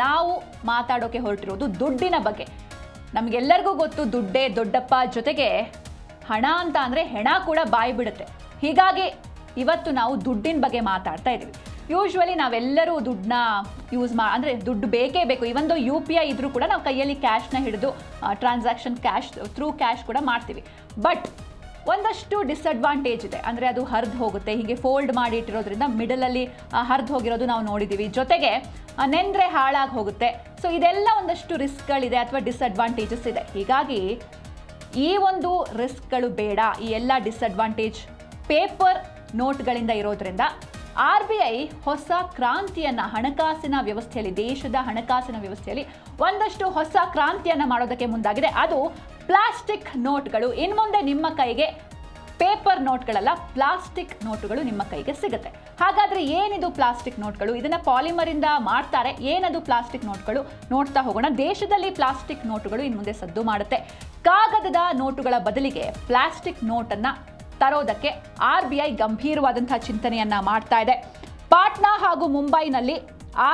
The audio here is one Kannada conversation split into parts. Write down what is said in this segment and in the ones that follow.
ನಾವು ಮಾತಾಡೋಕೆ ಹೊರಟಿರೋದು ದುಡ್ಡಿನ ಬಗ್ಗೆ. ನಮಗೆಲ್ಲರಿಗೂ ಗೊತ್ತು ದುಡ್ಡೇ ದೊಡ್ಡಪ್ಪ, ಜೊತೆಗೆ ಹಣ ಅಂತ ಅಂದರೆ ಹೆಣ ಕೂಡ ಬಾಯಿ ಬಿಡುತ್ತೆ. ಹೀಗಾಗಿ ಇವತ್ತು ನಾವು ದುಡ್ಡಿನ ಬಗ್ಗೆ ಮಾತಾಡ್ತಾ ಇದ್ದೀವಿ. ಯೂಶ್ವಲಿ ನಾವೆಲ್ಲರೂ ದುಡ್ಡನ್ನ ಅಂದರೆ ದುಡ್ಡು ಬೇಕೇ ಬೇಕು. ಇವೊಂದು UPI ಇದ್ರೂ ಕೂಡ ನಾವು ಕೈಯಲ್ಲಿ ಕ್ಯಾಶ್ನ ಹಿಡಿದು ಟ್ರಾನ್ಸಾಕ್ಷನ್ ಥ್ರೂ ಕ್ಯಾಶ್ ಕೂಡ ಮಾಡ್ತೀವಿ. ಬಟ್ ಒಂದಷ್ಟು ಡಿಸ್ಅಡ್ವಾಂಟೇಜ್ ಇದೆ. ಅಂದರೆ ಅದು ಹರಿದು ಹೋಗುತ್ತೆ, ಹೀಗೆ ಫೋಲ್ಡ್ ಮಾಡಿ ಇಟ್ಟಿರೋದ್ರಿಂದ ಮಿಡಲಲ್ಲಿ ಹರಿದು ಹೋಗಿರೋದು ನಾವು ನೋಡಿದ್ದೀವಿ. ಜೊತೆಗೆ ನೆಂದರೆ ಹಾಳಾಗಿ ಹೋಗುತ್ತೆ. ಸೊ ಇದೆಲ್ಲ ಒಂದಷ್ಟು ರಿಸ್ಕ್ಗಳಿದೆ ಅಥವಾ ಡಿಸ್ಅಡ್ವಾಂಟೇಜಸ್ ಇದೆ. ಹೀಗಾಗಿ ಈ ಒಂದು ರಿಸ್ಕ್ಗಳು ಬೇಡ, ಈ ಎಲ್ಲ ಡಿಸ್ಅಡ್ವಾಂಟೇಜ್ ಪೇಪರ್ ನೋಟ್ಗಳಿಂದ ಇರೋದ್ರಿಂದ RBI ಹೊಸ ಕ್ರಾಂತಿಯನ್ನು ಹಣಕಾಸಿನ ವ್ಯವಸ್ಥೆಯಲ್ಲಿ, ದೇಶದ ಹಣಕಾಸಿನ ವ್ಯವಸ್ಥೆಯಲ್ಲಿ ಒಂದಷ್ಟು ಹೊಸ ಕ್ರಾಂತಿಯನ್ನು ಮಾಡೋದಕ್ಕೆ ಮುಂದಾಗಿದೆ. ಅದು ಪ್ಲಾಸ್ಟಿಕ್ ನೋಟ್ಗಳು. ಇನ್ನು ಮುಂದೆ ನಿಮ್ಮ ಕೈಗೆ ಪೇಪರ್ ನೋಟ್ಗಳಲ್ಲ, ಪ್ಲಾಸ್ಟಿಕ್ ನೋಟುಗಳು ನಿಮ್ಮ ಕೈಗೆ ಸಿಗುತ್ತೆ. ಹಾಗಾದರೆ ಏನಿದು ಪ್ಲಾಸ್ಟಿಕ್ ನೋಟ್ಗಳು? ಇದನ್ನು ಪಾಲಿಮರಿಂದ ಮಾಡ್ತಾರೆ. ಏನದು ಪ್ಲಾಸ್ಟಿಕ್ ನೋಟ್ಗಳು? ನೋಡ್ತಾ ಹೋಗೋಣ. ದೇಶದಲ್ಲಿ ಪ್ಲಾಸ್ಟಿಕ್ ನೋಟುಗಳು ಇನ್ನು ಮುಂದೆ ಸದ್ದು ಮಾಡುತ್ತೆ. ಕಾಗದದ ನೋಟುಗಳ ಬದಲಿಗೆ ಪ್ಲಾಸ್ಟಿಕ್ ನೋಟನ್ನು ತರೋದಕ್ಕೆ RBI ಗಂಭೀರವಾದಂತಹ ಚಿಂತನೆಯನ್ನ ಮಾಡ್ತಾ ಇದೆ. ಪಾಟ್ನಾ ಹಾಗೂ ಮುಂಬೈನಲ್ಲಿ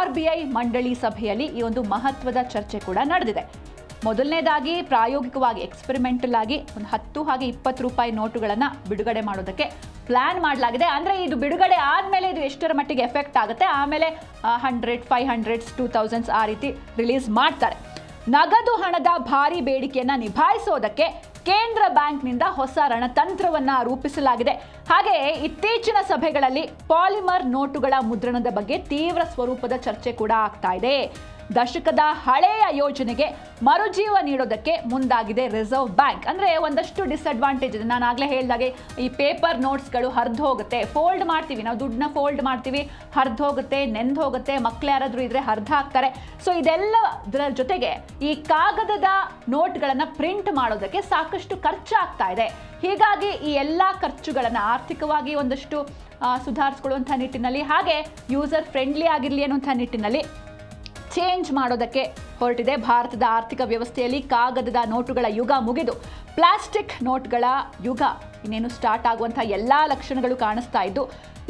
RBI ಮಂಡಳಿ ಸಭೆಯಲ್ಲಿ ಈ ಒಂದು ಮಹತ್ವದ ಚರ್ಚೆ ಕೂಡ ನಡೆದಿದೆ. ಮೊದಲನೇದಾಗಿ ಪ್ರಾಯೋಗಿಕವಾಗಿ ಎಕ್ಸ್ಪೆರಿಮೆಂಟಲ್ ಆಗಿ ಒಂದು 10 ಹಾಗೆ 20 ರೂಪಾಯಿ ನೋಟುಗಳನ್ನು ಬಿಡುಗಡೆ ಮಾಡೋದಕ್ಕೆ ಪ್ಲಾನ್ ಮಾಡಲಾಗಿದೆ. ಅಂದರೆ ಇದು ಬಿಡುಗಡೆ ಆದಮೇಲೆ ಇದು ಎಷ್ಟರ ಮಟ್ಟಿಗೆ ಎಫೆಕ್ಟ್ ಆಗುತ್ತೆ, ಆಮೇಲೆ 100, 500, 2000 ಆ ರೀತಿ ರಿಲೀಸ್ ಮಾಡ್ತಾರೆ. ನಗದು ಹಣದ ಭಾರಿ ಬೇಡಿಕೆಯನ್ನು ನಿಭಾಯಿಸೋದಕ್ಕೆ ಕೇಂದ್ರ ಬ್ಯಾಂಕ್ನಿಂದ ಹೊಸ ರಣತಂತ್ರವನ್ನು ರೂಪಿಸಲಾಗಿದೆ. ಹಾಗೆ ಇತ್ತೀಚಿನ ಸಭೆಗಳಲ್ಲಿ ಪಾಲಿಮರ್ ನೋಟುಗಳ ಮುದ್ರಣದ ಬಗ್ಗೆ ತೀವ್ರ ಸ್ವರೂಪದ ಚರ್ಚೆ ಕೂಡ ಆಗ್ತಾ ಇದೆ. ದಶಕದ ಹಳೆಯ ಯೋಜನೆಗೆ ಮರುಜೀವ ನೀಡೋದಕ್ಕೆ ಮುಂದಾಗಿದೆ ರಿಸರ್ವ್ ಬ್ಯಾಂಕ್. ಅಂದರೆ ಒಂದಷ್ಟು ಡಿಸ್ಅಡ್ವಾಂಟೇಜ್ ಇದೆ. ನಾನು ಆಗಲೇ ಹೇಳಿದಾಗೆ ಈ ಪೇಪರ್ ನೋಟ್ಸ್ಗಳು ಹರಿದು ಹೋಗುತ್ತೆ, ಫೋಲ್ಡ್ ಮಾಡ್ತೀವಿ, ನಾವು ದುಡ್ಡನ್ನ ಫೋಲ್ಡ್ ಮಾಡ್ತೀವಿ, ಹರಿದು ಹೋಗುತ್ತೆ, ನೆಂದು ಹೋಗುತ್ತೆ, ಮಕ್ಕಳು ಯಾರಾದರೂ ಇದ್ರೆ ಹರಿದು ಹಾಕ್ತಾರೆ. ಸೊ ಇದೆಲ್ಲದರ ಜೊತೆಗೆ ಈ ಕಾಗದದ ನೋಟ್ಗಳನ್ನು ಪ್ರಿಂಟ್ ಮಾಡೋದಕ್ಕೆ ಸಾಕಷ್ಟು ಖರ್ಚಾಗ್ತಾ ಇದೆ. ಹೀಗಾಗಿ ಈ ಎಲ್ಲ ಖರ್ಚುಗಳನ್ನು ಆರ್ಥಿಕವಾಗಿ ಒಂದಷ್ಟು ಸುಧಾರಿಸ್ಕೊಳ್ಳುವಂಥ ನಿಟ್ಟಿನಲ್ಲಿ, ಹಾಗೆ ಯೂಸರ್ ಫ್ರೆಂಡ್ಲಿ ಆಗಿರಲಿ ಅನ್ನುವಂಥ ನಿಟ್ಟಿನಲ್ಲಿ ಚೇಂಜ್ ಮಾಡೋದಕ್ಕೆ ಹೊರಟಿದೆ. ಭಾರತದ ಆರ್ಥಿಕ ವ್ಯವಸ್ಥೆಯಲ್ಲಿ ಕಾಗದದ ನೋಟುಗಳ ಯುಗ ಮುಗಿದು ಪ್ಲಾಸ್ಟಿಕ್ ನೋಟ್ಗಳ ಯುಗ ಇನ್ನೇನು ಸ್ಟಾರ್ಟ್ ಆಗುವಂಥ ಎಲ್ಲ ಲಕ್ಷಣಗಳು ಕಾಣಿಸ್ತಾ ಇದ್ದು,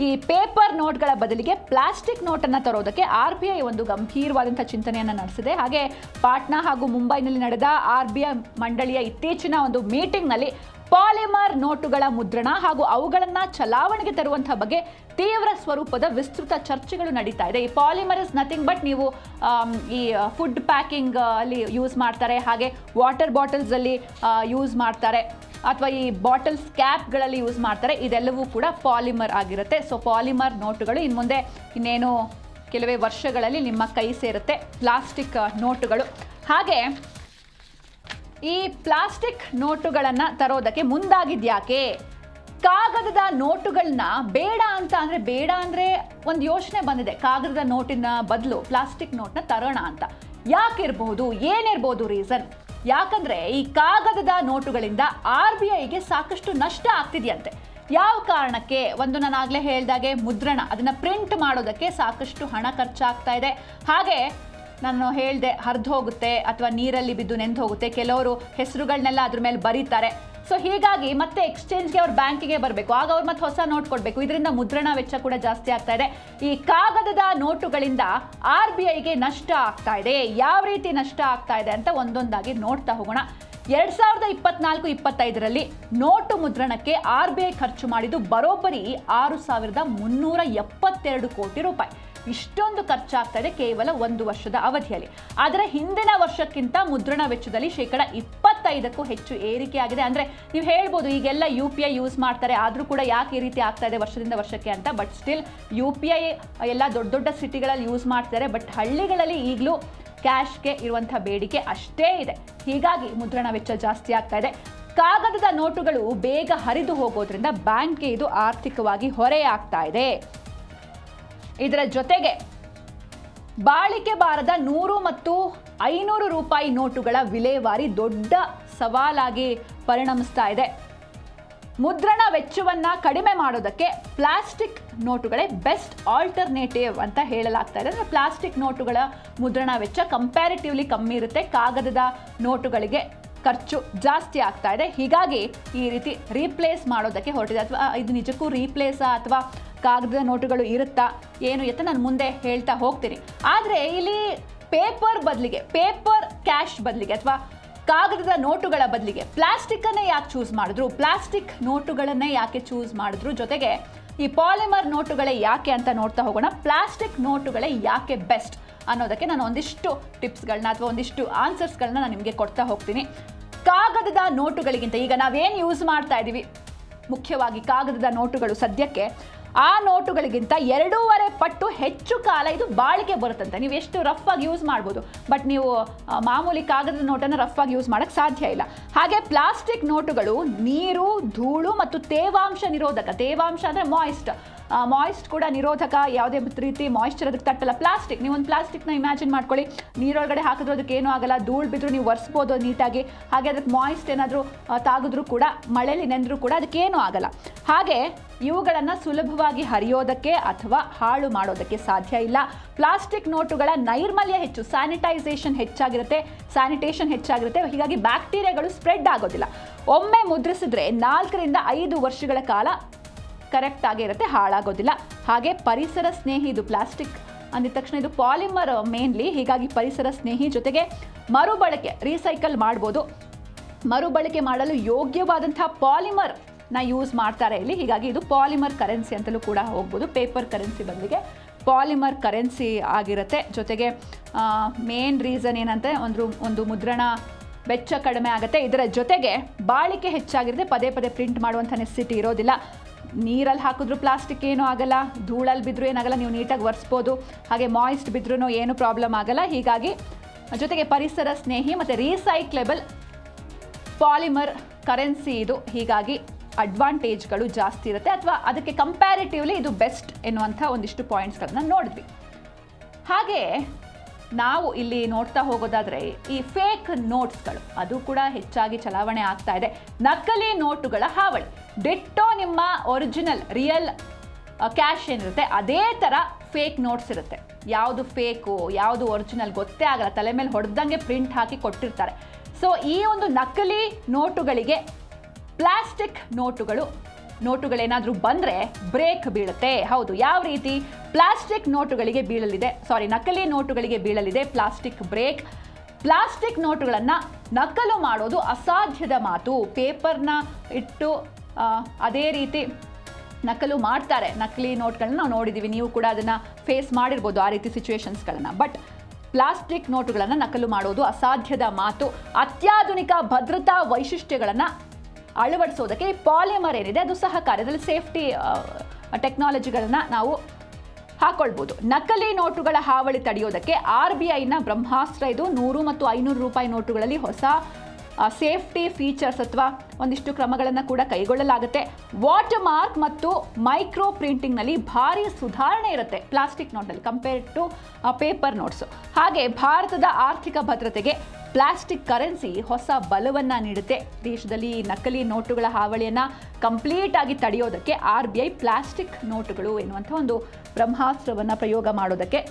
ಈ ಪೇಪರ್ ನೋಟ್ಗಳ ಬದಲಿಗೆ ಪ್ಲಾಸ್ಟಿಕ್ ನೋಟನ್ನು ತರೋದಕ್ಕೆ RBI ಒಂದು ಗಂಭೀರವಾದಂಥ ಚಿಂತನೆಯನ್ನು ನಡೆಸಿದೆ. ಹಾಗೆ ಪಾಟ್ನಾ ಹಾಗೂ ಮುಂಬೈನಲ್ಲಿ ನಡೆದ RBI ಮಂಡಳಿಯ ಇತ್ತೀಚಿನ ಒಂದು ಮೀಟಿಂಗ್ನಲ್ಲಿ ಪಾಲಿಮರ್ ನೋಟುಗಳ ಮುದ್ರಣ ಹಾಗೂ ಅವುಗಳನ್ನು ಚಲಾವಣೆಗೆ ತರುವಂಥ ಬಗ್ಗೆ ತೀವ್ರ ಸ್ವರೂಪದ ವಿಸ್ತೃತ ಚರ್ಚೆಗಳು ನಡೀತಾ ಇದೆ. ಈ ಪಾಲಿಮರ್ ಇಸ್ ನಥಿಂಗ್ ಬಟ್ ನೀವು ಈ ಫುಡ್ ಪ್ಯಾಕಿಂಗ್ ಅಲ್ಲಿ ಯೂಸ್ ಮಾಡ್ತಾರೆ, ಹಾಗೆ ವಾಟರ್ ಬಾಟಲ್ಸಲ್ಲಿ ಯೂಸ್ ಮಾಡ್ತಾರೆ, ಅಥವಾ ಈ ಬಾಟಲ್ಸ್ ಕ್ಯಾಪ್ಗಳಲ್ಲಿ ಯೂಸ್ ಮಾಡ್ತಾರೆ. ಇದೆಲ್ಲವೂ ಕೂಡ ಪಾಲಿಮರ್ ಆಗಿರುತ್ತೆ. ಸೊ ಪಾಲಿಮರ್ ನೋಟುಗಳು ಇನ್ನು ಮುಂದೆ ಇನ್ನೇನು ಕೆಲವೇ ವರ್ಷಗಳಲ್ಲಿ ನಿಮ್ಮ ಕೈ ಸೇರುತ್ತೆ, ಪ್ಲಾಸ್ಟಿಕ್ ನೋಟುಗಳು. ಹಾಗೆ ಈ ಪ್ಲಾಸ್ಟಿಕ್ ನೋಟುಗಳನ್ನು ತರೋದಕ್ಕೆ ಮುಂದಾಗಿದ್ಯಾಕೆ? ಕಾಗದದ ನೋಟುಗಳನ್ನ ಬೇಡ ಅಂದರೆ ಒಂದು ಯೋಚನೆ ಬಂದಿದೆ, ಕಾಗದದ ನೋಟಿನ ಬದಲು ಪ್ಲಾಸ್ಟಿಕ್ ನೋಟ್ನ ತರೋಣ ಅಂತ. ಯಾಕಿರ್ಬಹುದು, ಏನಿರ್ಬೋದು ರೀಸನ್? ಯಾಕಂದ್ರೆ ಈ ಕಾಗದದ ನೋಟುಗಳಿಂದ RBIಗೆ ಸಾಕಷ್ಟು ನಷ್ಟ ಆಗ್ತಿದೆಯಂತೆ. ಯಾವ ಕಾರಣಕ್ಕೆ? ಒಂದು ನಾನು ಆಗಲೇ ಹೇಳಿದಾಗೆ ಮುದ್ರಣ, ಅದನ್ನು ಪ್ರಿಂಟ್ ಮಾಡೋದಕ್ಕೆ ಸಾಕಷ್ಟು ಹಣ ಖರ್ಚಾಗ್ತಾ ಇದೆ. ಹಾಗೆ ನಾನು ಹೇಳಿದೆ ಹರಿದು ಹೋಗುತ್ತೆ ಅಥವಾ ನೀರಲ್ಲಿ ಬಿದ್ದು ನೆಂದು ಹೋಗುತ್ತೆ, ಕೆಲವರು ಹೆಸರುಗಳನ್ನೆಲ್ಲ ಅದ್ರ ಮೇಲೆ ಬರೀತಾರೆ. ಸೊ ಹೀಗಾಗಿ ಮತ್ತೆ ಎಕ್ಸ್ಚೇಂಜ್ಗೆ ಅವ್ರ ಬ್ಯಾಂಕಿಗೆ ಬರಬೇಕು, ಆಗ ಅವ್ರು ಮತ್ತೆ ಹೊಸ ನೋಟ್ ಕೊಡಬೇಕು. ಇದರಿಂದ ಮುದ್ರಣ ವೆಚ್ಚ ಕೂಡ ಜಾಸ್ತಿ ಆಗ್ತಾ ಇದೆ. ಈ ಕಾಗದದ ನೋಟುಗಳಿಂದ RBIಗೆ ನಷ್ಟ ಆಗ್ತಾ ಇದೆ. ಯಾವ ರೀತಿ ನಷ್ಟ ಆಗ್ತಾ ಇದೆ ಅಂತ ಒಂದೊಂದಾಗಿ ನೋಡ್ತಾ ಹೋಗೋಣ. 2024-25ರಲ್ಲಿ ನೋಟು ಮುದ್ರಣಕ್ಕೆ RBI ಖರ್ಚು ಮಾಡಿದ್ದು ಬರೋಬ್ಬರಿ 6,372 ಕೋಟಿ ರೂಪಾಯಿ. ಇಷ್ಟೊಂದು ಖರ್ಚಾಗ್ತಾ ಇದೆ ಕೇವಲ ಒಂದು ವರ್ಷದ ಅವಧಿಯಲ್ಲಿ. ಆದರೆ ಹಿಂದಿನ ವರ್ಷಕ್ಕಿಂತ ಮುದ್ರಣ ವೆಚ್ಚದಲ್ಲಿ 25% ಹೆಚ್ಚು ಏರಿಕೆ ಆಗಿದೆ. ಅಂದರೆ ನೀವು ಹೇಳ್ಬೋದು ಈಗೆಲ್ಲ UPI ಯೂಸ್ ಮಾಡ್ತಾರೆ, ಆದರೂ ಕೂಡ ಯಾಕೆ ಈ ರೀತಿ ಆಗ್ತಾ ಇದೆ ವರ್ಷದಿಂದ ವರ್ಷಕ್ಕೆ ಅಂತ. ಬಟ್ ಸ್ಟಿಲ್ UPI ಎಲ್ಲ ದೊಡ್ಡ ದೊಡ್ಡ ಸಿಟಿಗಳಲ್ಲಿ ಯೂಸ್ ಮಾಡ್ತಾರೆ, ಬಟ್ ಹಳ್ಳಿಗಳಲ್ಲಿ ಈಗಲೂ ಕ್ಯಾಶ್ಗೆ ಇರುವಂಥ ಬೇಡಿಕೆ ಅಷ್ಟೇ ಇದೆ. ಹೀಗಾಗಿ ಮುದ್ರಣ ವೆಚ್ಚ ಜಾಸ್ತಿ ಆಗ್ತಾ ಇದೆ. ಕಾಗದದ ನೋಟುಗಳು ಬೇಗ ಹರಿದು ಹೋಗೋದ್ರಿಂದ ಬ್ಯಾಂಕ್ಗೆ ಇದು ಆರ್ಥಿಕವಾಗಿ ಹೊರೆಯಾಗ್ತಾ ಇದೆ. ಇದರ ಜೊತೆಗೆ ಬಾಳಿಕೆ ಬಾರದ 100 ಮತ್ತು 500 ರೂಪಾಯಿ ನೋಟುಗಳ ವಿಲೇವಾರಿ ದೊಡ್ಡ ಸವಾಲಾಗಿ ಪರಿಣಮಿಸ್ತಾ ಇದೆ. ಮುದ್ರಣ ವೆಚ್ಚವನ್ನು ಕಡಿಮೆ ಮಾಡೋದಕ್ಕೆ ಪ್ಲಾಸ್ಟಿಕ್ ನೋಟುಗಳೇ ಬೆಸ್ಟ್ ಆಲ್ಟರ್ನೇಟಿವ್ ಅಂತ ಹೇಳಲಾಗ್ತಾ ಇದೆ. ಅಂದರೆ ಪ್ಲಾಸ್ಟಿಕ್ ನೋಟುಗಳ ಮುದ್ರಣ ವೆಚ್ಚ ಕಂಪ್ಯಾರಿಟಿವ್ಲಿ ಕಮ್ಮಿ ಇರುತ್ತೆ, ಕಾಗದದ ನೋಟುಗಳಿಗೆ ಖರ್ಚು ಜಾಸ್ತಿ ಆಗ್ತಾ ಇದೆ. ಹೀಗಾಗಿ ಈ ರೀತಿ ರೀಪ್ಲೇಸ್ ಮಾಡೋದಕ್ಕೆ ಹೊರಟಿದೆ. ಅಥವಾ ಇದು ನಿಜಕ್ಕೂ ರೀಪ್ಲೇಸಾ ಅಥವಾ ಕಾಗದದ ನೋಟುಗಳು ಇರುತ್ತಾ ಏನು ಎತ್ತ ನಾನು ಮುಂದೆ ಹೇಳ್ತಾ ಹೋಗ್ತೀನಿ. ಆದರೆ ಇಲ್ಲಿ ಪೇಪರ್ ಬದಲಿಗೆ, ಪೇಪರ್ ಕ್ಯಾಶ್ ಬದಲಿಗೆ ಅಥವಾ ಕಾಗದದ ನೋಟುಗಳ ಬದಲಿಗೆ ಪ್ಲಾಸ್ಟಿಕ್ಕನ್ನೇ ಯಾಕೆ ಚೂಸ್ ಮಾಡಿದ್ರು, ಪ್ಲಾಸ್ಟಿಕ್ ನೋಟುಗಳನ್ನೇ ಯಾಕೆ ಚೂಸ್ ಮಾಡಿದ್ರು, ಜೊತೆಗೆ ಈ ಪಾಲಿಮರ್ ನೋಟುಗಳೇ ಯಾಕೆ ಅಂತ ನೋಡ್ತಾ ಹೋಗೋಣ. ಪ್ಲಾಸ್ಟಿಕ್ ನೋಟುಗಳೇ ಯಾಕೆ ಬೆಸ್ಟ್ ಅನ್ನೋದಕ್ಕೆ ನಾನು ಒಂದಿಷ್ಟು ಟಿಪ್ಸ್ಗಳನ್ನ ಅಥವಾ ಒಂದಿಷ್ಟು ಆನ್ಸರ್ಸ್ಗಳನ್ನ ನಾನು ನಿಮಗೆ ಕೊಡ್ತಾ ಹೋಗ್ತೀನಿ. ಕಾಗದದ ನೋಟುಗಳಿಗಿಂತ ಈಗ ನಾವೇನು ಯೂಸ್ ಮಾಡ್ತಾ ಇದ್ದೀವಿ, ಮುಖ್ಯವಾಗಿ ಕಾಗದದ ನೋಟುಗಳು ಸದ್ಯಕ್ಕೆ ಆ ನೋಟುಗಳಿಗಿಂತ 2.5 ಪಟ್ಟು ಹೆಚ್ಚು ಕಾಲ ಇದು ಬಾಳಿಕೆ ಬರುತ್ತಂತೆ. ನೀವು ಎಷ್ಟು ರಫ್ ಆಗಿ ಯೂಸ್ ಮಾಡ್ಬೋದು, ಬಟ್ ನೀವು ಮಾಮೂಲಿ ಕಾಗದದ ನೋಟನ್ನು ರಫ್ ಆಗಿ ಯೂಸ್ ಮಾಡೋಕ್ಕೆ ಸಾಧ್ಯ ಇಲ್ಲ. ಹಾಗೆ ಪ್ಲಾಸ್ಟಿಕ್ ನೋಟುಗಳು ನೀರು, ಧೂಳು ಮತ್ತು ತೇವಾಂಶ ನಿರೋಧಕ. ತೇವಾಂಶ ಅಂದರೆ ಮಾಯಿಸ್ಟ್ ಕೂಡ ನಿರೋಧಕ. ಯಾವುದೇ ರೀತಿ ಮಾಯಿಶ್ಚರ್ ಅದಕ್ಕೆ ತಟ್ಟಲ್ಲ. ಪ್ಲಾಸ್ಟಿಕ್, ನೀವು ಒಂದು ಪ್ಲಾಸ್ಟಿಕ್ನ ಇಮ್ಯಾಜಿನ್ ಮಾಡ್ಕೊಳ್ಳಿ, ನೀರೊಳಗಡೆ ಹಾಕಿದ್ರು ಅದಕ್ಕೆ ಏನೂ ಆಗಲ್ಲ, ಧೂಳು ಬಿದ್ದರೂ ನೀವು ಒರೆಸ್ಬೋದು ನೀಟಾಗಿ. ಹಾಗೆ ಅದಕ್ಕೆ ಮಾಯಿಸ್ಟ್ ಏನಾದರೂ ತಾಗಿದ್ರೂ ಕೂಡ, ಮಳೆಯಲ್ಲಿ ನೆಂದರೂ ಕೂಡ ಅದಕ್ಕೇನೂ ಆಗಲ್ಲ. ಹಾಗೆ ಇವುಗಳನ್ನು ಸುಲಭವಾಗಿ ಹರಿಯೋದಕ್ಕೆ ಅಥವಾ ಹಾಳು ಮಾಡೋದಕ್ಕೆ ಸಾಧ್ಯ ಇಲ್ಲ. ಪ್ಲಾಸ್ಟಿಕ್ ನೋಟುಗಳ ನೈರ್ಮಲ್ಯ ಹೆಚ್ಚು, ಸ್ಯಾನಿಟೈಸೇಷನ್ ಹೆಚ್ಚಾಗಿರುತ್ತೆ. ಹೀಗಾಗಿ ಬ್ಯಾಕ್ಟೀರಿಯಾಗಳು ಸ್ಪ್ರೆಡ್ ಆಗೋದಿಲ್ಲ. ಒಮ್ಮೆ ಮುದ್ರಿಸಿದ್ರೆ 4 ರಿಂದ 5 ವರ್ಷಗಳ ಕಾಲ ಕರೆಕ್ಟ್ ಆಗೇ ಇರುತ್ತೆ, ಹಾಳಾಗೋದಿಲ್ಲ. ಹಾಗೆ ಪರಿಸರ ಸ್ನೇಹಿ ಇದು. ಪ್ಲಾಸ್ಟಿಕ್ ಅಂದಿದ ತಕ್ಷಣ ಇದು ಪಾಲಿಮರ್ ಮೇನ್ಲಿ, ಹೀಗಾಗಿ ಪರಿಸರ ಸ್ನೇಹಿ. ಜೊತೆಗೆ ಮರುಬಳಕೆ, ರೀಸೈಕಲ್ ಮಾಡ್ಬೋದು. ಮರುಬಳಕೆ ಮಾಡಲು ಯೋಗ್ಯವಾದಂಥ ಪಾಲಿಮರ್ ಯೂಸ್ ಮಾಡ್ತಾರೆ ಇಲ್ಲಿ. ಹೀಗಾಗಿ ಇದು ಪಾಲಿಮರ್ ಕರೆನ್ಸಿ ಅಂತಲೂ ಕೂಡ ಹೋಗ್ಬೋದು. ಪೇಪರ್ ಕರೆನ್ಸಿ ಬದಲಿಗೆ ಪಾಲಿಮರ್ ಕರೆನ್ಸಿ ಆಗಿರುತ್ತೆ. ಜೊತೆಗೆ ಮೇನ್ ರೀಸನ್ ಏನಂತೆ, ಒಂದು ಮುದ್ರಣ ವೆಚ್ಚ ಕಡಿಮೆ ಆಗುತ್ತೆ. ಇದರ ಜೊತೆಗೆ ಬಾಳಿಕೆ ಹೆಚ್ಚಾಗಿರುತ್ತೆ. ಪದೇ ಪದೇ ಪ್ರಿಂಟ್ ಮಾಡುವಂಥ ನೆಸಿಟಿ ಇರೋದಿಲ್ಲ. ನೀರಲ್ಲಿ ಹಾಕಿದ್ರೂ ಪ್ಲಾಸ್ಟಿಕ್ ಏನೂ ಆಗಲ್ಲ, ಧೂಳಲ್ಲಿ ಬಿದ್ದರೂ ಏನಾಗಲ್ಲ, ನೀವು ನೀಟಾಗಿ ಒರೆಸ್ಬೋದು. ಹಾಗೆ ಮಾಯಿಸ್ಟ್ ಬಿದ್ರೂ ಏನು ಪ್ರಾಬ್ಲಮ್ ಆಗಲ್ಲ. ಹೀಗಾಗಿ ಜೊತೆಗೆ ಪರಿಸರ ಸ್ನೇಹಿ ಮತ್ತು ರೀಸೈಕ್ಲೇಬಲ್ ಪಾಲಿಮರ್ ಕರೆನ್ಸಿ ಇದು. ಹೀಗಾಗಿ ಅಡ್ವಾಂಟೇಜ್ಗಳು ಜಾಸ್ತಿ ಇರುತ್ತೆ, ಅಥವಾ ಅದಕ್ಕೆ ಕಂಪ್ಯಾರಿಟಿವ್ಲಿ ಇದು ಬೆಸ್ಟ್ ಎನ್ನುವಂಥ ಒಂದಿಷ್ಟು ಪಾಯಿಂಟ್ಸ್ಗಳನ್ನ ನೋಡಿದ್ವಿ. ಹಾಗೆ ನಾವು ಇಲ್ಲಿ ನೋಡ್ತಾ ಹೋಗೋದಾದರೆ ಈ ಫೇಕ್ ನೋಟ್ಸ್ಗಳು ಅದು ಕೂಡ ಹೆಚ್ಚಾಗಿ ಚಲಾವಣೆ ಆಗ್ತಾ ಇದೆ. ನಕಲಿ ನೋಟುಗಳ ಹಾವಳಿ. ಡಿಟ್ಟೋ ನಿಮ್ಮ ಒರಿಜಿನಲ್ ರಿಯಲ್ ಕ್ಯಾಶ್ ಏನಿರುತ್ತೆ ಅದೇ ಥರ ಫೇಕ್ ನೋಟ್ಸ್ ಇರುತ್ತೆ. ಯಾವುದು ಫೇಕು ಯಾವುದು ಒರಿಜಿನಲ್ ಗೊತ್ತೇ ಆಗಲ್ಲ, ತಲೆ ಮೇಲೆ ಹೊಡೆದಂಗೆ ಪ್ರಿಂಟ್ ಹಾಕಿ ಕೊಟ್ಟಿರ್ತಾರೆ. ಸೊ ಈ ಒಂದು ನಕಲಿ ನೋಟುಗಳಿಗೆ ಪ್ಲಾಸ್ಟಿಕ್ ನೋಟುಗಳೇನಾದರೂ ಬಂದರೆ ಬ್ರೇಕ್ ಬೀಳುತ್ತೆ. ಹೌದು, ಯಾವ ರೀತಿ? ಪ್ಲಾಸ್ಟಿಕ್ ನೋಟುಗಳಿಗೆ ನಕಲಿ ನೋಟುಗಳಿಗೆ ಬೀಳಲಿದೆ ಪ್ಲಾಸ್ಟಿಕ್ ಬ್ರೇಕ್. ಪ್ಲಾಸ್ಟಿಕ್ ನೋಟುಗಳನ್ನು ನಕಲು ಮಾಡೋದು ಅಸಾಧ್ಯದ ಮಾತು. ಪೇಪರ್ನ ಇಟ್ಟು ಅದೇ ರೀತಿ ನಕಲು ಮಾಡ್ತಾರೆ. ನಕಲಿ ನೋಟ್ಗಳನ್ನ ನಾವು ನೋಡಿದ್ದೀವಿ, ನೀವು ಕೂಡ ಅದನ್ನು ಫೇಸ್ ಮಾಡಿರ್ಬೋದು ಆ ರೀತಿ ಸಿಚುವೇಶನ್ಸ್ಗಳನ್ನು. ಬಟ್ ಪ್ಲಾಸ್ಟಿಕ್ ನೋಟುಗಳನ್ನು ನಕಲು ಮಾಡೋದು ಅಸಾಧ್ಯದ ಮಾತು. ಅತ್ಯಾಧುನಿಕ ಭದ್ರತಾ ವೈಶಿಷ್ಟ್ಯಗಳನ್ನು ಅಳವಡಿಸೋದಕ್ಕೆ ಈ ಪಾಲಿಮರ್ ಏನಿದೆ ಅದು ಸಹಕಾರಿ. ಅದರಲ್ಲಿ ಸೇಫ್ಟಿ ಟೆಕ್ನಾಲಜಿಗಳನ್ನ ನಾವು ಹಾಕೊಳ್ಬೋದು. ನಕಲಿ ನೋಟುಗಳ ಹಾವಳಿ ತಡೆಯೋದಕ್ಕೆ RBIನ ಬ್ರಹ್ಮಾಸ್ತ್ರ ಇದು. 100 ಮತ್ತು 500 ರೂಪಾಯಿ ನೋಟುಗಳಲ್ಲಿ ಹೊಸ ಸೇಫ್ಟಿ ಫೀಚರ್ಸ್ ಅಥವಾ ಒಂದಿಷ್ಟು ಕ್ರಮಗಳನ್ನು ಕೂಡ ಕೈಗೊಳ್ಳಲಾಗುತ್ತೆ. ವಾಟರ್ ಮಾರ್ಕ್ ಮತ್ತು ಮೈಕ್ರೋ ಪ್ರಿಂಟಿಂಗ್ನಲ್ಲಿ ಭಾರಿ ಸುಧಾರಣೆ ಇರುತ್ತೆ ಪ್ಲಾಸ್ಟಿಕ್ ನೋಟ್ನಲ್ಲಿ ಕಂಪೇರ್ ಟು ಪೇಪರ್ ನೋಟ್ಸು. ಹಾಗೆ ಭಾರತದ ಆರ್ಥಿಕ ಭದ್ರತೆಗೆ ಪ್ಲಾಸ್ಟಿಕ್ ಕರೆನ್ಸಿ ಹೊಸ ಬಲವನ್ನು ನೀಡುತ್ತೆ. ದೇಶದಲ್ಲಿ ನಕಲಿ ನೋಟುಗಳ ಹಾವಳಿಯನ್ನು ಕಂಪ್ಲೀಟ್ ಆಗಿ ತಡೆಯೋದಕ್ಕೆ RBI ಪ್ಲಾಸ್ಟಿಕ್ ನೋಟುಗಳು ಎನ್ನುವಂಥ ಒಂದು ಬ್ರಹ್ಮಾಸ್ತ್ರವನ್ನು ಪ್ರಯೋಗ ಮಾಡೋದಕ್ಕೆ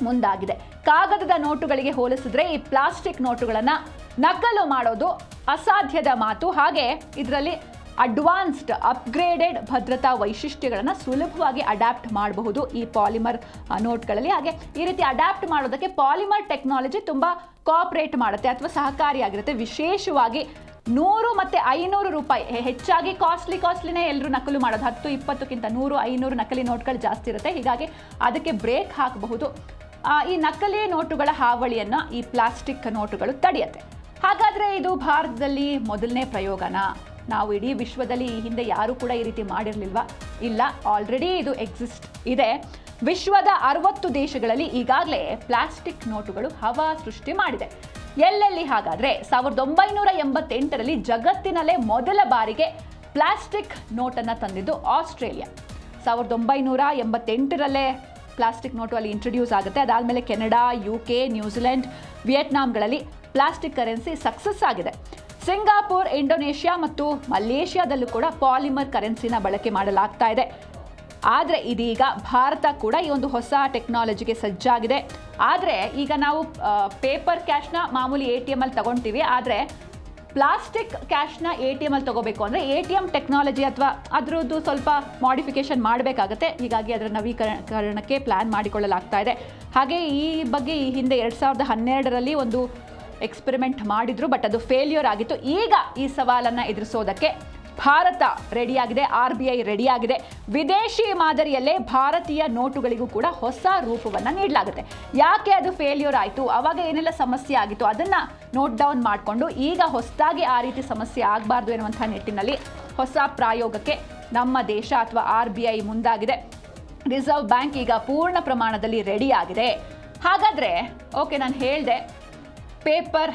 ಮುಂದಾಗಿದೆ. ಕಾಗದದ ನೋಟುಗಳಿಗೆ ಹೋಲಿಸಿದ್ರೆ ಈ ಪ್ಲಾಸ್ಟಿಕ್ ನೋಟುಗಳನ್ನು ನಕಲು ಮಾಡೋದು ಅಸಾಧ್ಯದ ಮಾತು. ಹಾಗೆ ಇದರಲ್ಲಿ ಅಡ್ವಾನ್ಸ್ಡ್ ಅಪ್ಗ್ರೇಡೆಡ್ ಭದ್ರತಾ ವೈಶಿಷ್ಟ್ಯಗಳನ್ನು ಸುಲಭವಾಗಿ ಅಡ್ಯಾಪ್ಟ್ ಮಾಡಬಹುದು ಈ ಪಾಲಿಮರ್ ನೋಟ್ಗಳಲ್ಲಿ. ಹಾಗೆ ಈ ರೀತಿ ಅಡ್ಯಾಪ್ಟ್ ಮಾಡೋದಕ್ಕೆ ಪಾಲಿಮರ್ ಟೆಕ್ನಾಲಜಿ ತುಂಬ ಕೋಆಪರೇಟ್ ಮಾಡುತ್ತೆ ಅಥವಾ ಸಹಕಾರಿಯಾಗಿರುತ್ತೆ. ವಿಶೇಷವಾಗಿ 100 ಮತ್ತು 500 ರೂಪಾಯಿ ಹೆಚ್ಚಾಗಿ ಕಾಸ್ಟ್ಲಿನೇ ಎಲ್ಲರೂ ನಕಲು ಮಾಡೋದು. 10-20ಕ್ಕಿಂತ 100-500 ನಕಲಿ ನೋಟ್ಗಳು ಜಾಸ್ತಿ ಇರುತ್ತೆ. ಹೀಗಾಗಿ ಅದಕ್ಕೆ ಬ್ರೇಕ್ ಹಾಕಬಹುದು. ಈ ನಕಲಿ ನೋಟುಗಳ ಹಾವಳಿಯನ್ನು ಈ ಪ್ಲಾಸ್ಟಿಕ್ ನೋಟುಗಳು ತಡೆಯುತ್ತೆ. ಹಾಗಾದರೆ ಇದು ಭಾರತದಲ್ಲಿ ಮೊದಲನೇ ಪ್ರಯೋಗನಾ? ನಾವು ಇಡೀ ವಿಶ್ವದಲ್ಲಿ ಈ ಹಿಂದೆ ಯಾರೂ ಕೂಡ ಈ ರೀತಿ ಮಾಡಿರಲಿಲ್ವಾ? ಇಲ್ಲ, ಆಲ್ರೆಡಿ ಇದು ಎಕ್ಸಿಸ್ಟ್ ಇದೆ. ವಿಶ್ವದ 60 ದೇಶಗಳಲ್ಲಿ ಈಗಾಗಲೇ ಪ್ಲಾಸ್ಟಿಕ್ ನೋಟುಗಳು ಹವಾ ಸೃಷ್ಟಿ ಮಾಡಿದೆ. ಎಲ್ಲೆಲ್ಲಿ ಹಾಗಾದರೆ? 1988ರಲ್ಲಿ ಜಗತ್ತಿನಲ್ಲೇ ಮೊದಲ ಬಾರಿಗೆ ಪ್ಲಾಸ್ಟಿಕ್ ನೋಟನ್ನು ತಂದಿದ್ದು ಆಸ್ಟ್ರೇಲಿಯಾ. 1988ರಲ್ಲೇ ಪ್ಲಾಸ್ಟಿಕ್ ನೋಟು ಅಲ್ಲಿ ಇಂಟ್ರೊಡ್ಯೂಸ್ ಆಗುತ್ತೆ. ಅದಾದಮೇಲೆ ಕೆನಡಾ, UK, ನ್ಯೂಜಿಲೆಂಡ್, ವಿಯೆಟ್ನಾಂಗಳಲ್ಲಿ ಪ್ಲಾಸ್ಟಿಕ್ ಕರೆನ್ಸಿ ಸಕ್ಸಸ್ ಆಗಿದೆ. ಸಿಂಗಾಪುರ್, ಇಂಡೋನೇಷ್ಯಾ ಮತ್ತು ಮಲೇಷ್ಯಾದಲ್ಲೂ ಕೂಡ ಪಾಲಿಮರ್ ಕರೆನ್ಸಿನ ಬಳಕೆ ಮಾಡಲಾಗ್ತಾ ಇದೆ. ಆದರೆ ಇದೀಗ ಭಾರತ ಕೂಡ ಈ ಒಂದು ಹೊಸ ಟೆಕ್ನಾಲಜಿಗೆ ಸಜ್ಜಾಗಿದೆ. ಆದರೆ ಈಗ ನಾವು ಪೇಪರ್ ಕ್ಯಾಶ್ನ ಮಾಮೂಲಿ ATM ಅಲ್ಲಿ ತಗೊಳ್ತೀವಿ. ಆದರೆ ಪ್ಲಾಸ್ಟಿಕ್ ಕ್ಯಾಶ್ನ ATM ಅಲ್ಲಿ ತಗೋಬೇಕು ಅಂದರೆ ATM ಟೆಕ್ನಾಲಜಿ ಅಥವಾ ಅದರದ್ದು ಸ್ವಲ್ಪ ಮಾಡಿಫಿಕೇಶನ್ ಮಾಡಬೇಕಾಗುತ್ತೆ. ಹೀಗಾಗಿ ಅದರ ನವೀಕರಣಕ್ಕೆ ಪ್ಲ್ಯಾನ್ ಮಾಡಿಕೊಳ್ಳಲಾಗ್ತಾ ಇದೆ. ಹಾಗೆ ಈ ಬಗ್ಗೆ ಈ ಹಿಂದೆ 2012ರಲ್ಲಿ ಒಂದು ಎಕ್ಸ್ಪೆರಿಮೆಂಟ್ ಮಾಡಿದ್ರು, ಬಟ್ ಅದು ಫೇಲ್ಯೂರ್ ಆಗಿತ್ತು. ಈಗ ಈ ಸವಾಲನ್ನು ಎದುರಿಸೋದಕ್ಕೆ ಭಾರತ ರೆಡಿಯಾಗಿದೆ, RBI ರೆಡಿಯಾಗಿದೆ. ವಿದೇಶಿ ಮಾದರಿಯಲ್ಲೇ ಭಾರತೀಯ ನೋಟುಗಳಿಗೂ ಕೂಡ ಹೊಸ ರೂಪವನ್ನು ನೀಡಲಾಗುತ್ತೆ. ಯಾಕೆ ಅದು ಫೇಲ್ಯೂರ್ ಆಯಿತು, ಆವಾಗ ಏನೆಲ್ಲ ಸಮಸ್ಯೆ ಆಗಿತ್ತು ಅದನ್ನು ನೋಟ್ ಡೌನ್ ಮಾಡಿಕೊಂಡು ಈಗ ಹೊಸದಾಗಿ ಆ ರೀತಿ ಸಮಸ್ಯೆ ಆಗಬಾರ್ದು ಎನ್ನುವಂಥ ನಿಟ್ಟಿನಲ್ಲಿ ಹೊಸ ಪ್ರಾಯೋಗಕ್ಕೆ ನಮ್ಮ ದೇಶ ಅಥವಾ RBI ಮುಂದಾಗಿದೆ. ರಿಸರ್ವ್ ಬ್ಯಾಂಕ್ ಈಗ ಪೂರ್ಣ ಪ್ರಮಾಣದಲ್ಲಿ ರೆಡಿಯಾಗಿದೆ. ಹಾಗಾದರೆ ಓಕೆ, ನಾನು ಹೇಳಿದೆ ಪೇಪರ್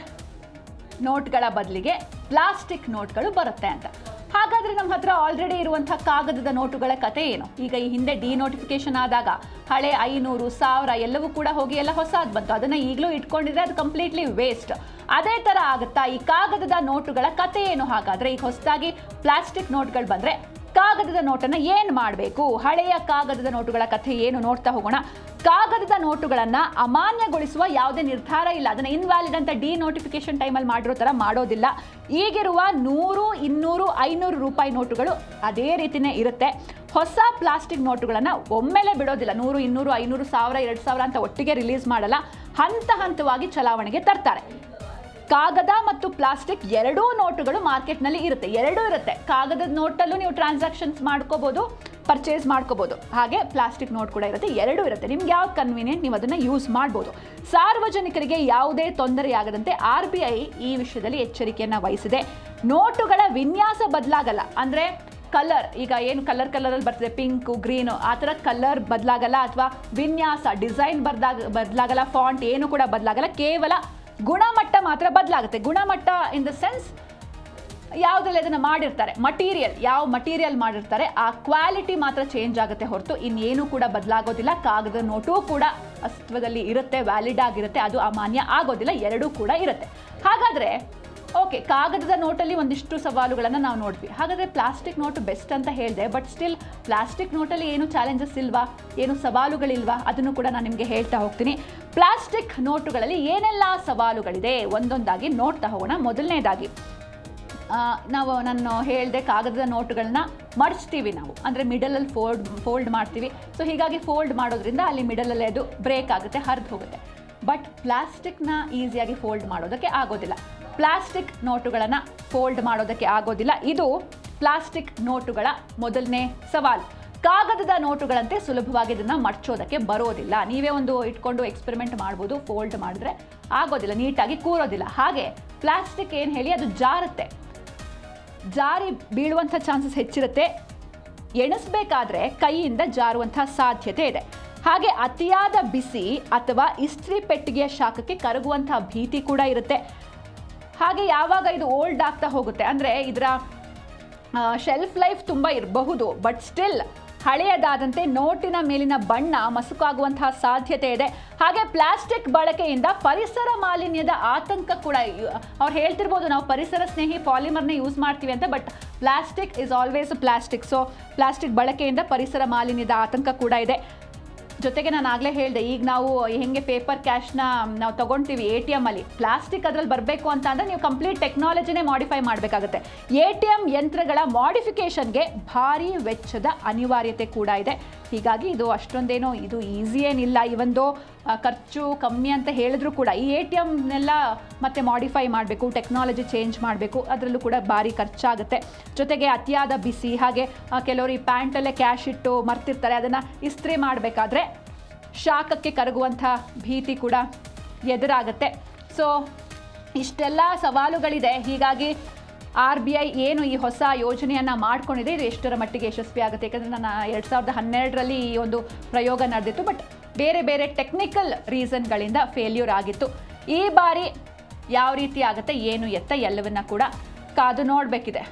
ನೋಟ್ಗಳ ಬದಲಿಗೆ ಪ್ಲಾಸ್ಟಿಕ್ ನೋಟ್ಗಳು ಬರುತ್ತೆ ಅಂತ. ಹಾಗಾದರೆ ನಮ್ಮ ಹತ್ರ ಆಲ್ರೆಡಿ ಇರುವಂಥ ಕಾಗದದ ನೋಟುಗಳ ಕತೆ ಏನು? ಈಗ ಈ ಹಿಂದೆ ಡಿನೋಟಿಫಿಕೇಶನ್ ಆದಾಗ ಹಳೆ 500, 1000 ಎಲ್ಲವೂ ಕೂಡ ಹೋಗಿ ಎಲ್ಲ ಹೊಸದು ಬಂತು. ಅದನ್ನು ಈಗಲೂ ಇಟ್ಕೊಂಡಿದ್ರೆ ಅದು ಕಂಪ್ಲೀಟ್ಲಿ ವೇಸ್ಟ್. ಅದೇ ಥರ ಆಗುತ್ತಾ ಈ ಕಾಗದದ ನೋಟುಗಳ ಕತೆ ಏನು? ಹಾಗಾದರೆ ಈಗ ಹೊಸದಾಗಿ ಪ್ಲಾಸ್ಟಿಕ್ ನೋಟ್ಗಳು ಬಂದರೆ ಕಾಗದದ ನೋಟನ್ನು ಏನು ಮಾಡಬೇಕು? ಹಳೆಯ ಕಾಗದದ ನೋಟುಗಳ ಕಥೆ ಏನು ನೋಡ್ತಾ ಹೋಗೋಣ. ಕಾಗದದ ನೋಟುಗಳನ್ನು ಅಮಾನ್ಯಗೊಳಿಸುವ ಯಾವುದೇ ನಿರ್ಧಾರ ಇಲ್ಲ. ಅದನ್ನು ಇನ್ವ್ಯಾಲಿಡ್ ಅಂತ ಡಿನೋಟಿಫಿಕೇಶನ್ ಟೈಮಲ್ಲಿ ಮಾಡಿರೋ ಥರ ಮಾಡೋದಿಲ್ಲ. ಈಗಿರುವ 100, 200, 500 ರೂಪಾಯಿ ನೋಟುಗಳು ಅದೇ ರೀತಿಯೇ ಇರುತ್ತೆ. ಹೊಸ ಪ್ಲಾಸ್ಟಿಕ್ ನೋಟುಗಳನ್ನು ಒಮ್ಮೆಲೆ ಬಿಡೋದಿಲ್ಲ. 100, 200, 500, 1000, 2000 ಅಂತ ಒಟ್ಟಿಗೆ ರಿಲೀಸ್ ಮಾಡಲ್ಲ. ಹಂತ ಹಂತವಾಗಿ ಚಲಾವಣೆಗೆ ತರ್ತಾರೆ. ಕಾಗದ ಮತ್ತು ಪ್ಲಾಸ್ಟಿಕ್ ಎರಡೂ ನೋಟುಗಳು ಮಾರ್ಕೆಟ್ನಲ್ಲಿ ಇರುತ್ತೆ, ಎರಡೂ ಇರುತ್ತೆ. ಕಾಗದದ ನೋಟಲ್ಲೂ ನೀವು ಟ್ರಾನ್ಸಾಕ್ಷನ್ಸ್ ಮಾಡ್ಕೋಬೋದು, ಪರ್ಚೇಸ್ ಮಾಡ್ಕೋಬೋದು. ಹಾಗೆ ಪ್ಲಾಸ್ಟಿಕ್ ನೋಟ್ ಕೂಡ ಇರುತ್ತೆ, ಎರಡೂ ಇರುತ್ತೆ. ನಿಮ್ಗೆ ಯಾವ ಕನ್ವೀನಿಯಂಟ್ ನೀವು ಅದನ್ನು ಯೂಸ್ ಮಾಡ್ಬೋದು. ಸಾರ್ವಜನಿಕರಿಗೆ ಯಾವುದೇ ತೊಂದರೆಯಾಗದಂತೆ RBI ಈ ವಿಷಯದಲ್ಲಿ ಎಚ್ಚರಿಕೆಯನ್ನು ವಹಿಸಿದೆ. ನೋಟುಗಳ ವಿನ್ಯಾಸ ಬದಲಾಗಲ್ಲ. ಅಂದರೆ ಕಲರ್, ಈಗ ಏನು ಕಲರಲ್ಲಿ ಬರ್ತದೆ ಪಿಂಕು, ಗ್ರೀನು, ಆ ಥರ ಕಲರ್ ಬದಲಾಗಲ್ಲ. ಅಥವಾ ವಿನ್ಯಾಸ, ಡಿಸೈನ್ ಬದಲಾಗಲ್ಲ. ಫಾಂಟ್ ಏನು ಕೂಡ ಬದಲಾಗಲ್ಲ. ಕೇವಲ ಗುಣಮಟ್ಟ ಮಾತ್ರ ಬದಲಾಗುತ್ತೆ. ಗುಣಮಟ್ಟ ಇನ್ ದ ಸೆನ್ಸ್ ಯಾವುದ್ರಲ್ಲಿ ಅದನ್ನು ಮಾಡಿರ್ತಾರೆ, ಮಟೀರಿಯಲ್, ಯಾವ ಮಟೀರಿಯಲ್ ಮಾಡಿರ್ತಾರೆ ಆ ಕ್ವಾಲಿಟಿ ಮಾತ್ರ ಚೇಂಜ್ ಆಗುತ್ತೆ ಹೊರತು ಇನ್ನೇನು ಕೂಡ ಬದಲಾಗೋದಿಲ್ಲ. ಕಾಗದ ನೋಟು ಕೂಡ ಅಸ್ತಿತ್ವದಲ್ಲಿ ಇರುತ್ತೆ, ವ್ಯಾಲಿಡ್ ಆಗಿರುತ್ತೆ, ಅದು ಅಮಾನ್ಯ ಆಗೋದಿಲ್ಲ. ಎರಡೂ ಕೂಡ ಇರುತ್ತೆ. ಹಾಗಾದರೆ ಓಕೆ, ಕಾಗದದ ನೋಟಲ್ಲಿ ಒಂದಿಷ್ಟು ಸವಾಲುಗಳನ್ನು ನಾವು ನೋಡ್ತೀವಿ. ಹಾಗಾದರೆ ಪ್ಲಾಸ್ಟಿಕ್ ನೋಟು ಬೆಸ್ಟ್ ಅಂತ ಹೇಳಿದೆ, ಬಟ್ ಸ್ಟಿಲ್ ಪ್ಲಾಸ್ಟಿಕ್ ನೋಟಲ್ಲಿ ಏನು ಚಾಲೆಂಜಸ್ ಇಲ್ವಾ, ಏನು ಸವಾಲುಗಳಿಲ್ವಾ? ಅದನ್ನು ಕೂಡ ನಾನು ನಿಮಗೆ ಹೇಳ್ತಾ ಹೋಗ್ತೀನಿ. ಪ್ಲಾಸ್ಟಿಕ್ ನೋಟುಗಳಲ್ಲಿ ಏನೆಲ್ಲ ಸವಾಲುಗಳಿದೆ ಒಂದೊಂದಾಗಿ ನೋಡ್ತಾ ಹೋಗೋಣ. ಮೊದಲನೇದಾಗಿ ನಾನು ಹೇಳಿದೆ ಕಾಗದದ ನೋಟುಗಳನ್ನ ಮಡಿಸ್ತೀವಿ ನಾವು, ಅಂದರೆ ಮಿಡಲಲ್ಲಿ ಫೋಲ್ಡ್ ಮಾಡ್ತೀವಿ. ಸೊ ಹೀಗಾಗಿ ಫೋಲ್ಡ್ ಮಾಡೋದ್ರಿಂದ ಅಲ್ಲಿ ಮಿಡಲಲ್ಲೇ ಅದು ಬ್ರೇಕ್ ಆಗುತ್ತೆ, ಹರಿದು ಹೋಗುತ್ತೆ. ಬಟ್ ಪ್ಲಾಸ್ಟಿಕ್ನ ಈಸಿಯಾಗಿ ಫೋಲ್ಡ್ ಮಾಡೋದಕ್ಕೆ ಆಗೋದಿಲ್ಲ. ಪ್ಲಾಸ್ಟಿಕ್ ನೋಟುಗಳನ್ನು ಫೋಲ್ಡ್ ಮಾಡೋದಕ್ಕೆ ಆಗೋದಿಲ್ಲ. ಇದು ಪ್ಲಾಸ್ಟಿಕ್ ನೋಟುಗಳ ಮೊದಲನೇ ಸವಾಲು. ಕಾಗದದ ನೋಟುಗಳಂತೆ ಸುಲಭವಾಗಿ ಇದನ್ನು ಮಡ್ಚೋದಕ್ಕೆ ಬರೋದಿಲ್ಲ. ನೀವೇ ಒಂದು ಇಟ್ಕೊಂಡು ಎಕ್ಸ್ಪೆರಿಮೆಂಟ್ ಮಾಡ್ಬೋದು, ಫೋಲ್ಡ್ ಮಾಡಿದ್ರೆ ಆಗೋದಿಲ್ಲ, ನೀಟಾಗಿ ಕೂರೋದಿಲ್ಲ. ಹಾಗೆ ಪ್ಲಾಸ್ಟಿಕ್ ಏನು ಹೇಳಿ ಅದು ಜಾರಿ ಬೀಳುವಂಥ ಚಾನ್ಸಸ್ ಹೆಚ್ಚಿರುತ್ತೆ. ಎಣಿಸ್ಬೇಕಾದ್ರೆ ಕೈಯಿಂದ ಜಾರುವಂಥ ಸಾಧ್ಯತೆ ಇದೆ. ಹಾಗೆ ಅತಿಯಾದ ಬಿಸಿ ಅಥವಾ ಇಸ್ತ್ರಿ ಪೆಟ್ಟಿಗೆಯ ಶಾಖಕ್ಕೆ ಕರಗುವಂಥ ಭೀತಿ ಕೂಡ ಇರುತ್ತೆ. ಹಾಗೆ ಯಾವಾಗ ಇದು ಓಲ್ಡ್ ಆಗ್ತಾ ಹೋಗುತ್ತೆ, ಅಂದರೆ ಇದರ ಶೆಲ್ಫ್ ಲೈಫ್ ತುಂಬ ಇರಬಹುದು, ಬಟ್ ಸ್ಟಿಲ್ ಹಳೆಯದಾದಂತೆ ನೋಟಿನ ಮೇಲಿನ ಬಣ್ಣ ಮಸುಕಾಗುವಂತಹ ಸಾಧ್ಯತೆ ಇದೆ. ಹಾಗೆ ಪ್ಲಾಸ್ಟಿಕ್ ಬಳಕೆಯಿಂದ ಪರಿಸರ ಮಾಲಿನ್ಯದ ಆತಂಕ ಕೂಡ. ಅವ್ರು ಹೇಳ್ತಿರ್ಬೋದು ನಾವು ಪರಿಸರ ಸ್ನೇಹಿ ಪಾಲಿಮರ್ನೇ ಯೂಸ್ ಮಾಡ್ತೀವಿ ಅಂತ, but plastic is always plastic. So plastic ಬಳಕೆಯಿಂದ ಪರಿಸರ ಮಾಲಿನ್ಯದ ಆತಂಕ ಕೂಡ ಇದೆ. ಜೊತೆಗೆ ನಾನು ಆಗಲೇ ಹೇಳಿದೆ, ಈಗ ನಾವು ಹೆಂಗೆ ಪೇಪರ್ ಕ್ಯಾಶ್ನ ನಾವು ತೊಗೊಳ್ತೀವಿ ATM ಅಲ್ಲಿ, ಪ್ಲಾಸ್ಟಿಕ್ ಅದರಲ್ಲಿ ಬರಬೇಕು ಅಂತ ಅಂದರೆ ನೀವು ಕಂಪ್ಲೀಟ್ ಟೆಕ್ನಾಲಜಿನೇ ಮಾಡಿಫೈ ಮಾಡಬೇಕಾಗುತ್ತೆ. ATM ಯಂತ್ರಗಳ ಮಾಡಿಫಿಕೇಷನ್ಗೆ ಭಾರಿ ವೆಚ್ಚದ ಅನಿವಾರ್ಯತೆ ಕೂಡ ಇದೆ. ಹೀಗಾಗಿ ಇದು ಅಷ್ಟೊಂದೇನೋ ಇದು ಈಸಿ ಏನಿಲ್ಲ. ಇವೊಂದು ಖರ್ಚು ಕಮ್ಮಿ ಅಂತ ಹೇಳಿದ್ರು ಕೂಡ ಈ ATMನೆಲ್ಲ ಮತ್ತೆ ಮಾಡಿಫೈ ಮಾಡಬೇಕು, ಟೆಕ್ನಾಲಜಿ ಚೇಂಜ್ ಮಾಡಬೇಕು, ಅದರಲ್ಲೂ ಕೂಡ ಭಾರಿ ಖರ್ಚಾಗುತ್ತೆ. ಜೊತೆಗೆ ಅತಿಯಾದ ಬಿಸಿ, ಹಾಗೆ ಕೆಲವರು ಈ ಪ್ಯಾಂಟಲ್ಲೇ ಕ್ಯಾಶ್ ಇಟ್ಟು ಮರ್ತಿರ್ತಾರೆ, ಅದನ್ನು ಇಸ್ತ್ರಿ ಮಾಡಬೇಕಾದ್ರೆ ಶಾಖಕ್ಕೆ ಕರಗುವಂಥ ಭೀತಿ ಕೂಡ ಎದುರಾಗುತ್ತೆ. ಸೊ ಇಷ್ಟೆಲ್ಲ ಸವಾಲುಗಳಿದೆ. ಹೀಗಾಗಿ RBI ಏನು ಈ ಹೊಸ ಯೋಜನೆಯನ್ನು ಮಾಡ್ಕೊಂಡಿದೆ, ಇದು ಎಷ್ಟರ ಮಟ್ಟಿಗೆ ಯಶಸ್ವಿ ಆಗುತ್ತೆ? ಯಾಕಂದರೆ ನಾನು 2012ರಲ್ಲಿ ಈ ಒಂದು ಪ್ರಯೋಗ ನಡೆದಿತ್ತು, ಬಟ್ ಬೇರೆ ಬೇರೆ ಟೆಕ್ನಿಕಲ್ ರೀಸನ್ಗಳಿಂದ ಫೇಲ್ಯೂರ್ ಆಗಿತ್ತು. ಈ ಬಾರಿ ಯಾವ ರೀತಿ ಆಗುತ್ತೆ, ಏನು ಎತ್ತ ಎಲ್ಲವನ್ನ ಕೂಡ ಕಾದು ನೋಡಬೇಕಿದೆ.